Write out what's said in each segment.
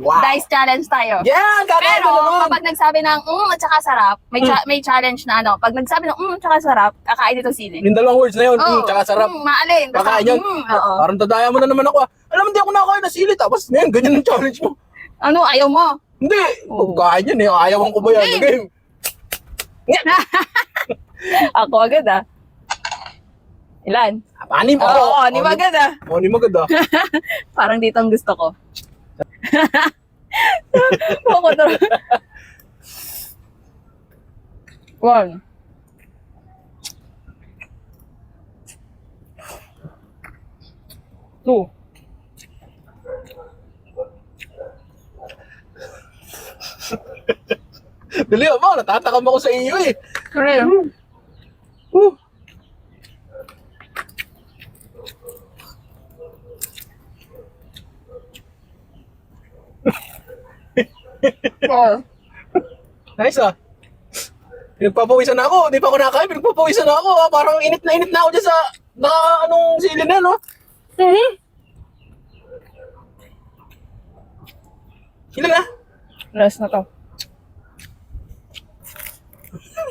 Wow. Dice challenge tayo. Yan, kakain Pero na naman. kapag nagsabi ng at saka sarap, may challenge na ano. Pag nagsabi ng at saka sarap, kakain ito sili. Yung dalawang words na yun, Oo. tsaka sarap. Maalin. Basta, Kakain yun. oo. Parang dadaya mo na naman ako. Alam mo, hindi ako nakakain ng sili. Tapos ngayon, ganyan ang challenge mo. Ano, ayaw mo? Hindi. Oo. Pagkain yun eh. Ayawan ko ba yan? Hindi. Game. Ako agad ah. Ilan? Anim ako. Oo, anim agad ah. Anim agad ah. Parang dito ang gusto ko. Ako to. 1. Two. Dali mo, natatakam ako sa iyo eh. Three. Woo. Four. Nice ah. Pinagpapawisan na ako. Hindi pa ako nakakain. Pinagpapawisan na ako. Ah. Parang init na ako dyan sa anong sili na, no? Ilan na? Last na to.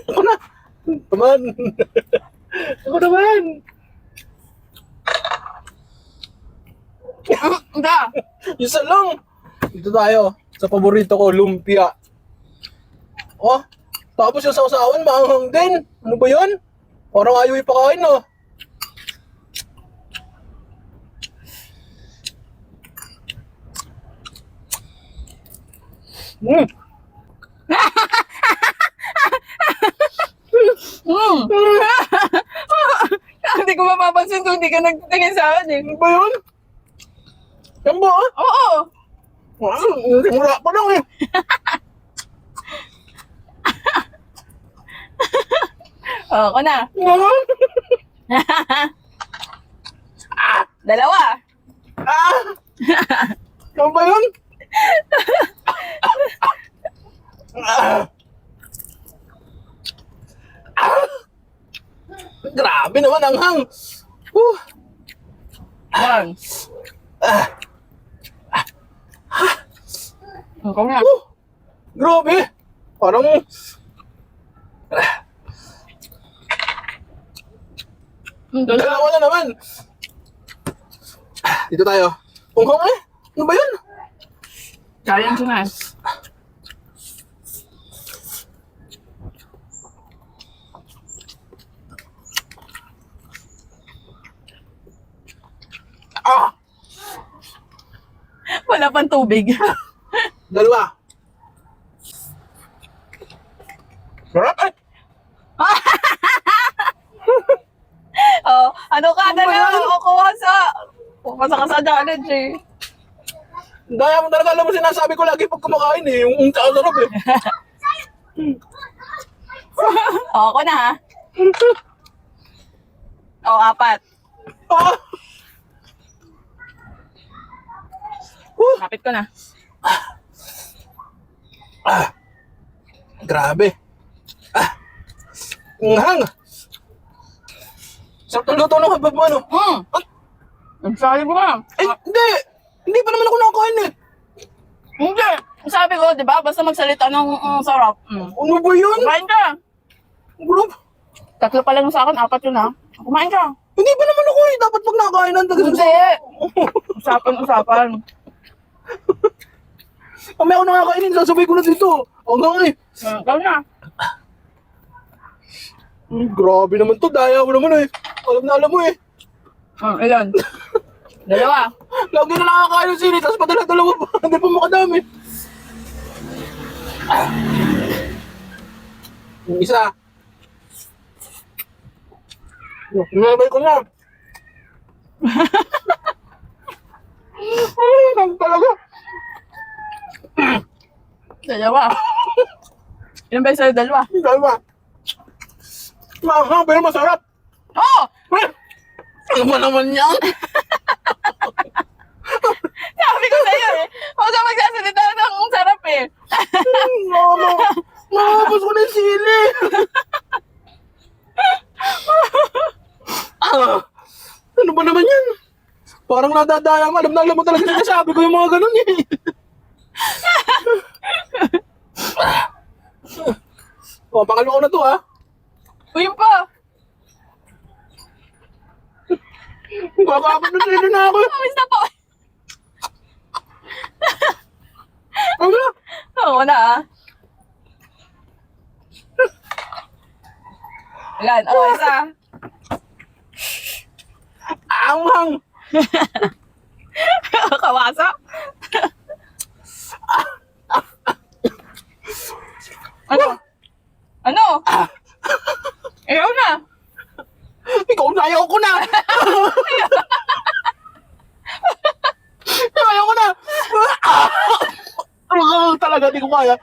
Ako na. Taman. Ako naman. Hindi. Isa lang. Dito tayo. Sa paborito ko, lumpia. Oh, tapos yung sausawan, maanghang din. Ano ba yun? Parang ayaw ipakain, no? Mm. Hindi ko mapapansin kung hindi ka nagtingin sa akin eh. Ano ba yun? Yan ba, ah? Oo. Simula pa lang eh. Ako na. Ah! Dalawa. Ah! Ano ba yun? Ah! Ah! Grabe naman ang hang. One. Ako na. Grabe. Parang dalawa na naman. Dito tayo. Ang hang eh. Ano ba yun? Challenge na. Ah! Wala pang tubig. Dalawa. Sarap eh. Oh, ano ka Ano ba na yan? lang? Kuha sa... Pumasa ka sa challenge eh. Daya mo talaga, alam mo sinasabi ko lagi pag kumakain eh. Yung sarap eh. Oh, ako na ha. Oh, 4. Ah! Kapit ko na. Ah! Grabe. Ah! Ang hang. Sarap ng luto ng habab mo ano. Sabi ko nga. Hindi. Hindi pa naman ako nakakain eh. Hindi. Sabi ko, di ba? Basta magsalita ng sarap. Ano ba yun? Kumain ka. Group. 3 pa lang sa akin, 4 yun ha. Kumain ka. Hindi pa naman ako eh. Dapat pag nakakain ng Hindi. Usapan. Kami ako nakakainin, sasabay ko na dito. Ang hang eh. Ikaw na. Grabe naman to. Daya mo naman eh. Alam na alam mo eh. Ilan? 2. Lagi na nakakain ng sili, tapos padala-dalawa pa. Hindi pa makadami. Yung isa. Nabay ko na. Ang talaga. 2. Ilan ba yung sa'yo? 2? Dalawa. Mahang, pero masarap. Oh! Ano ba naman yan? Sabi ko sa'yo eh. Huwag ka magsasalita ng sarap eh. Mama, mahapos ko na yung sili. Ano ba naman yan? Parang nadadaya mo. Alam na alam mo talaga sinasabi ko yung mga ganun eh. O, pangalawa ko na to, ha? Uy, yun pa. Kakapit na sila na ako. Amis na po. Ano na? Oo na ah. Ilan? Oh, isa. Anghang. Kawasak. Ano? Ano? Ayaw na. Ikaw na, ayaw ko na. Ayaw ko na. Talaga, di ko kaya.